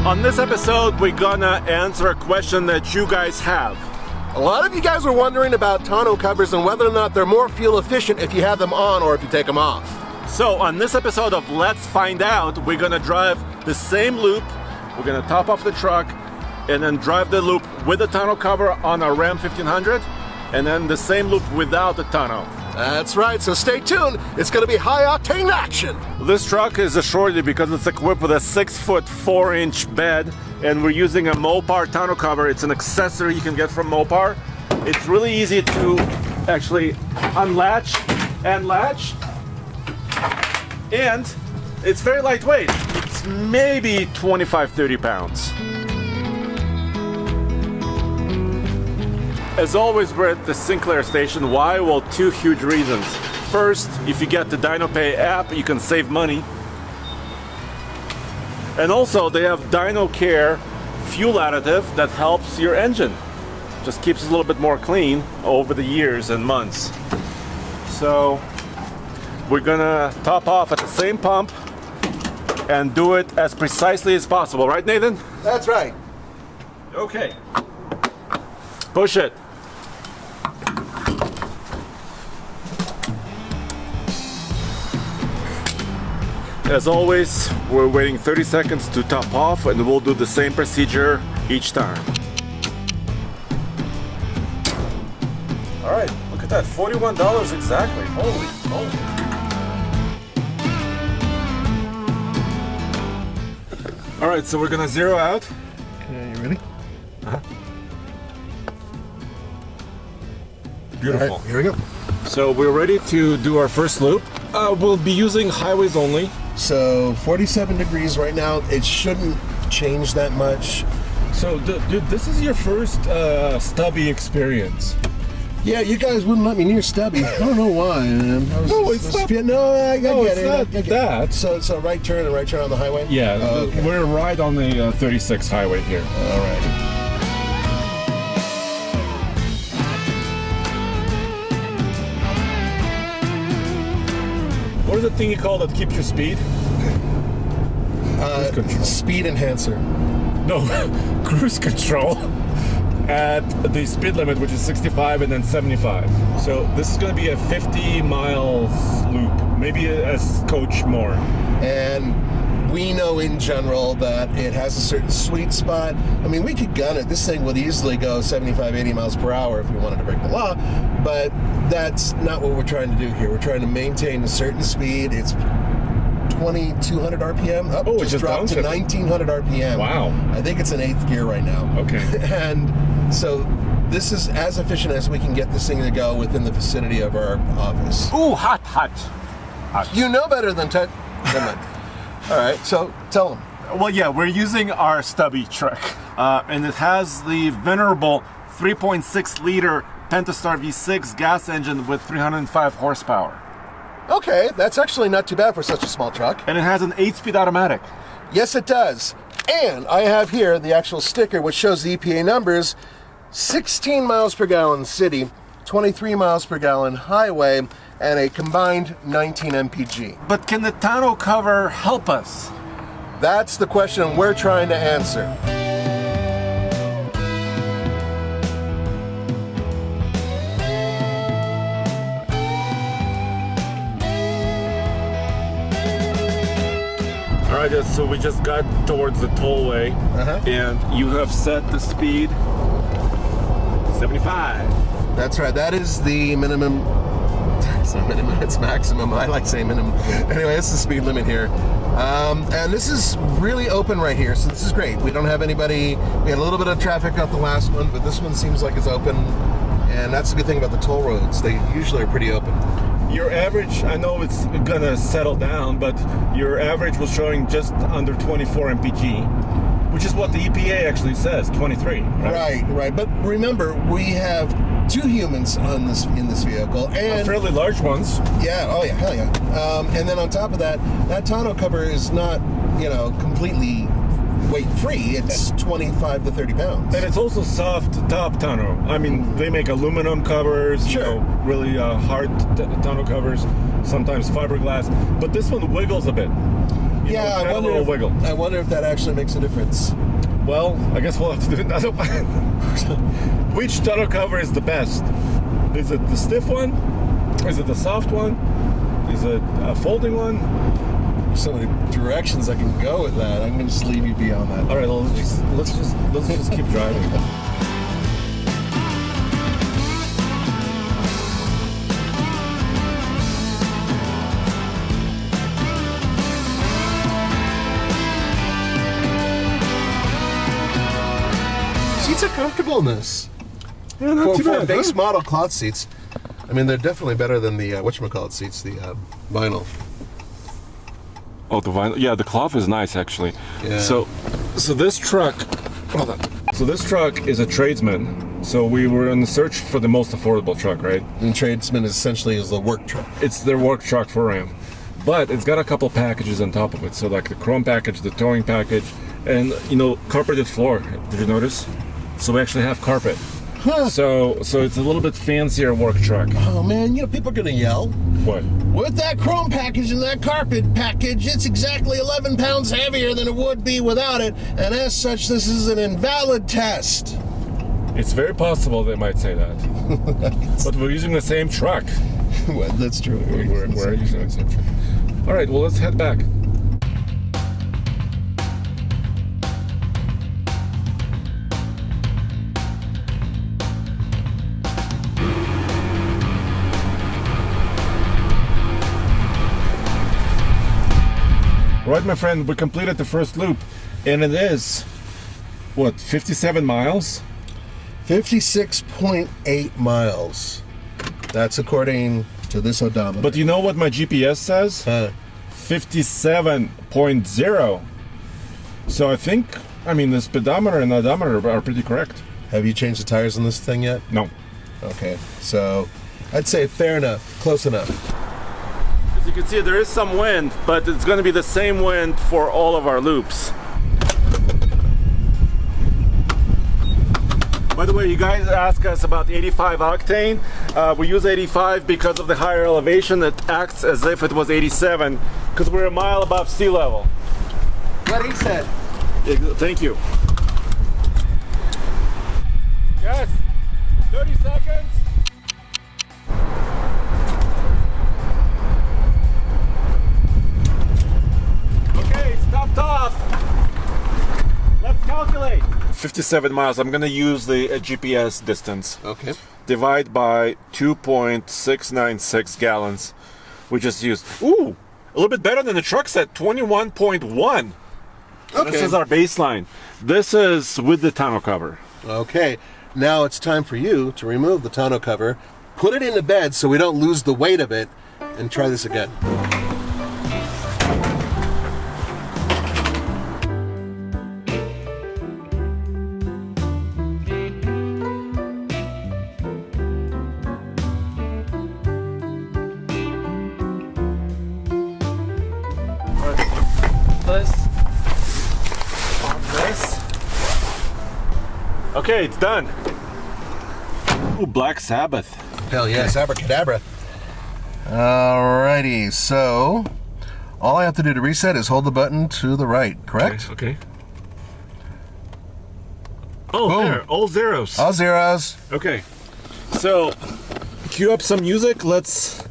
On this episode, we're gonna answer a question that you guys have. A lot of you guys are wondering about tonneau covers and whether or not they're more fuel efficient if you have them on or if you take them off. So on this episode of Let's Find Out, we're gonna drive the same loop. We're gonna top off the truck and then drive the loop with the tonneau cover on our Ram 1500 and then the same loop without the tonneau. That's right, so stay tuned. It's going to be high-octane action. This truck is a shorty because it's equipped with a 6-foot 4-inch bed, and we're using a Mopar tonneau cover. It's an accessory you can get from Mopar. It's really easy to actually unlatch and latch, and it's very lightweight. It's maybe 25-30 pounds. As always, we're at the Sinclair station. Why? Well, two huge reasons. First, if you get the DynoPay app, you can save money. And also, they have DynoCare fuel additive that helps your engine. Just keeps it a little bit more clean over the years and months. So, we're gonna top off at the same pump and do it as precisely as possible. Right, Nathan? That's right. Okay. Push it. As always, we're waiting 30 seconds to top off and we'll do the same procedure each time. All right, look at that, $41 exactly. Holy moly. All right, so we're gonna zero out. Okay, you ready? Uh-huh. Beautiful. All right, here we go. So we're ready to do our first loop. We'll be using highways only. So 47 degrees right now. It shouldn't change that much. So, dude, this is your first stubby experience. Yeah, you guys wouldn't let me near Stubby. I don't know why. No, it's not. No, I get it. Not I get it. that. So right turn and right turn on the highway? Yeah, Oh, okay. we're right on the 36 highway here. All right. What is the thing you call that keeps your speed? Cruise control. Speed enhancer. No, cruise control at the speed limit, which is 65 and then 75. So this is going to be a 50 miles loop, maybe a coach more. And we know in general that it has a certain sweet spot. I mean, we could gun it. This thing would easily go 75, 80 miles per hour if we wanted to break the law, but that's not what we're trying to do here. We're trying to maintain a certain speed. It's 2,200 RPM. Oh, it just dropped to 1,900 RPM. Wow. I think it's in 8th gear right now. Okay. And so this is as efficient as we can get this thing to go within the vicinity of our office. Ooh, hot. You know better than Ted. Never mind. All right, so tell them. Well, yeah, we're using our stubby truck, and it has the venerable 3.6 liter Pentastar V6 gas engine with 305 horsepower. Okay, that's actually not too bad for such a small truck. And it has an 8-speed automatic. Yes, it does. And I have here the actual sticker which shows the EPA numbers. 16 miles per gallon city, 23 miles per gallon highway, and a combined 19 MPG. But can the tonneau cover help us? That's the question we're trying to answer. All right, so we just got towards the tollway, and you have set the speed 75. That's right. That is the minimum. It's not minimum, it's maximum. I like saying minimum. Anyway, it's the speed limit here. And this is really open right here, so this is great. We don't have anybody. We had a little bit of traffic off the last one, but this one seems like it's open. And that's the good thing about the toll roads. They usually are pretty open. Your average, I know it's gonna settle down, but your average was showing just under 24 MPG, which is what the EPA actually says, 23, right? Right. But remember, we have two humans on this in this vehicle, and fairly large ones. Yeah. Oh yeah. Hell yeah. And then on top of that, that tonneau cover is not, completely weight-free. It's 25 to 30 pounds. And it's also soft top tonneau. I mean, they make aluminum covers, sure, really hard tonneau covers, sometimes fiberglass, but this one wiggles a bit. Yeah, add a little wiggle. I wonder if that actually makes a difference. Well, I guess we'll have to do another one. Which tonneau cover is the best? Is it the stiff one? Is it the soft one? Is it a folding one? There's so many directions I can go with that. I'm going to just leave you be on that. All right, well, let's just keep driving. Seats are comfortable in this. Yeah, not too For bad. base model cloth seats, I mean, they're definitely better than the whatchamacallit seats, the vinyl. Oh, the vinyl. Yeah, the cloth is nice actually. Yeah. So this truck. Hold on. So this truck is a tradesman. So we were in the search for the most affordable truck, right? And Tradesman essentially is the work truck. It's their work truck for Ram, but it's got a couple packages on top of it. So like the chrome package, the towing package, and carpeted floor. Did you notice? So we actually have carpet. Huh. So it's a little bit fancier work truck. Oh man, people are gonna yell. What? With that chrome package and that carpet package, it's exactly 11 pounds heavier than it would be without it, and as such, this is an invalid test. It's very possible they might say that. But we're using the same truck. Well, that's true. We're using the same truck. All right, well, let's head back. Right, my friend, we completed the first loop, and it is, 57 miles? 56.8 miles. That's according to this odometer. But you know what my GPS says? 57.0. So I think, the speedometer and odometer are pretty correct. Have you changed the tires on this thing yet? No. Okay, so I'd say fair enough, close enough. As you can see, there is some wind, but it's going to be the same wind for all of our loops. By the way, you guys ask us about 85 octane. We use 85 because of the higher elevation. It acts as if it was 87 because we're a mile above sea level. What he said. Thank you. Yes, 30 seconds. Okay, stopped off. Let's calculate. 57 miles. I'm going to use the GPS distance. Okay. Divide by 2.696 gallons. We just used. Ooh, a little bit better than the truck said. 21.1. Okay. This is our baseline. This is with the tonneau cover. Okay. Now it's time for you to remove the tonneau cover, put it in the bed so we don't lose the weight of it, and try this again. Okay, it's done. Ooh, Black Sabbath. Hell yes, abracadabra. Alrighty, so all I have to do to reset is hold the button to the right, correct? Okay. Oh, Boom. there, all zeros. All zeros. Okay, so cue up some music. Let's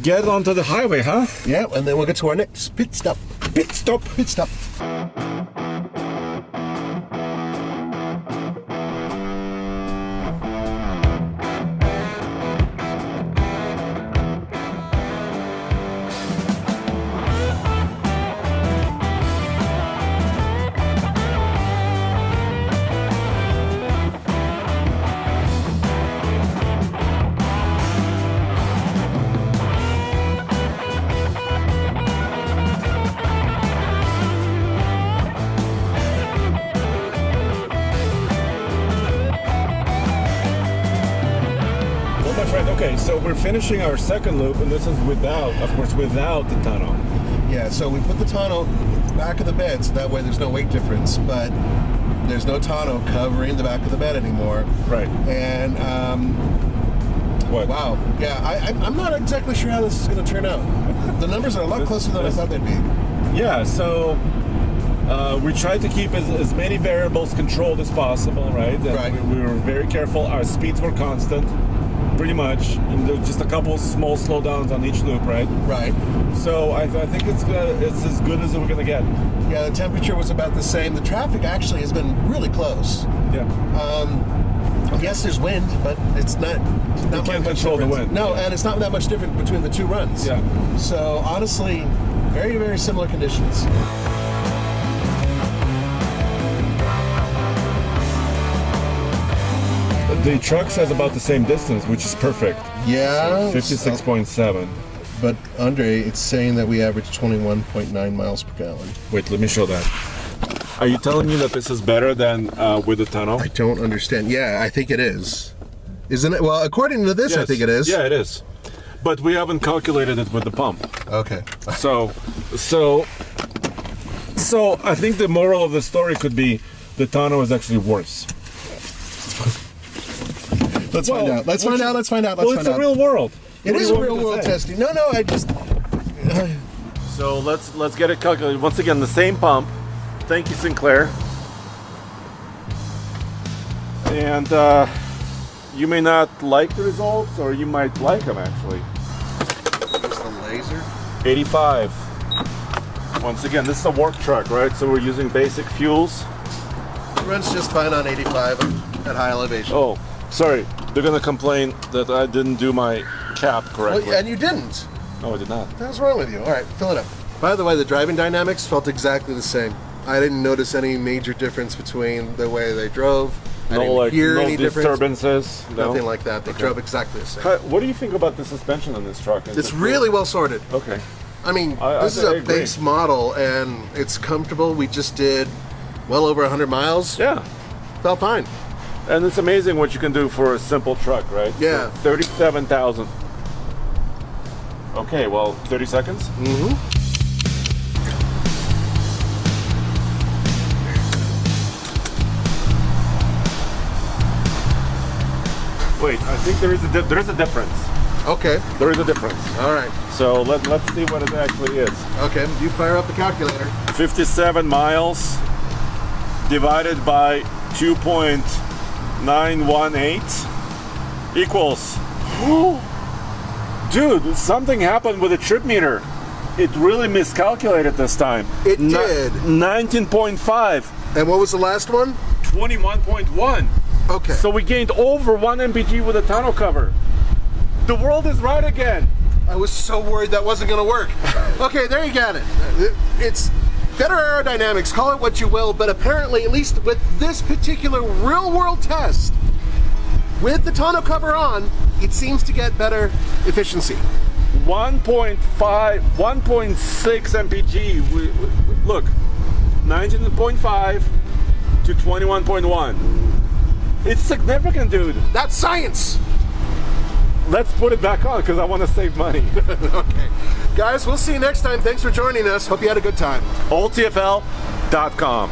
get onto the highway, huh? Yeah, and then we'll get to our next pit stop. Pit stop. Pit stop. Okay, so we're finishing our second loop, and this is without the tonneau. Yeah, so we put the tonneau back of the bed, so that way there's no weight difference, but there's no tonneau covering the back of the bed anymore. Right. And What? Wow. Yeah, I'm not exactly sure how this is going to turn out. The numbers are a lot closer than I thought they'd be. Yeah, so we tried to keep as many variables controlled as possible, right? And Right. we were very careful. Our speeds were constant, pretty much. And there were just a couple of small slowdowns on each loop, right? Right. So I think it's as good as we're going to get. Yeah, the temperature was about the same. The traffic actually has been really close. Yeah. Yes, there's wind, but it's not You can't much control the difference. wind. No, and it's not that much different between the two runs. Yeah. So honestly, very, very similar conditions. The truck says about the same distance, which is perfect. Yeah. 56.7. But Andre, it's saying that we average 21.9 miles per gallon. Wait, let me show that. Are you telling me that this is better than with the Tonneau? I don't understand. Yeah, I think it is. Isn't it? Well, according to this, I Yes. think it is. Yeah, it is. But we haven't calculated it with the pump. Okay. So I think the moral of the story could be the Tonneau is actually worse. Let's find out. Let's find out. Well, it's a real world. It What do is you a want real me to world say? testing. No, I just. So let's get it calculated. Once again, the same pump. Thank you, Sinclair. And you may not like the results, or you might like them actually. Is the laser? 85. Once again, this is a work truck, right? So we're using basic fuels. It runs just fine on 85 at high elevation. Oh, sorry. They're gonna complain that I didn't do my cap correctly. Well, and you didn't. No, I did not. What's wrong with you? All right, fill it up. By the way, the driving dynamics felt exactly the same. I didn't notice any major difference between the way they drove. I didn't hear no any difference. disturbances. No? Nothing like that. They drove exactly the same. What do you think about the suspension on this truck? Is It's it- really well sorted. okay. I mean, I this is a agree. base model, and it's comfortable. We just did well over 100 miles. Yeah. Felt fine. And it's amazing what you can do for a simple truck, right? Yeah. 37,000. Okay, well, 30 seconds? Mm-hmm. Wait, I think there is a difference. Okay. There is a difference. All right. So let's see what it actually is. Okay. You fire up the calculator. 57 miles divided by 2.918 equals. Dude, something happened with the trip meter. It really miscalculated this time. It did. 19.5, And what was the last one? 21.1. Okay. So we gained over 1 MPG with a tonneau cover. The world is right again. I was so worried that wasn't going to work. Okay, there you got it. It's better aerodynamics, call it what you will, but apparently, at least with this particular real-world test, with the tonneau cover on, it seems to get better efficiency. 1.5, 1.6 MPG. Look, 19.5 to 21.1. It's significant, dude. That's science. Let's put it back on because I want to save money. Okay. Guys, we'll see you next time. Thanks for joining us. Hope you had a good time. OldTFL.com.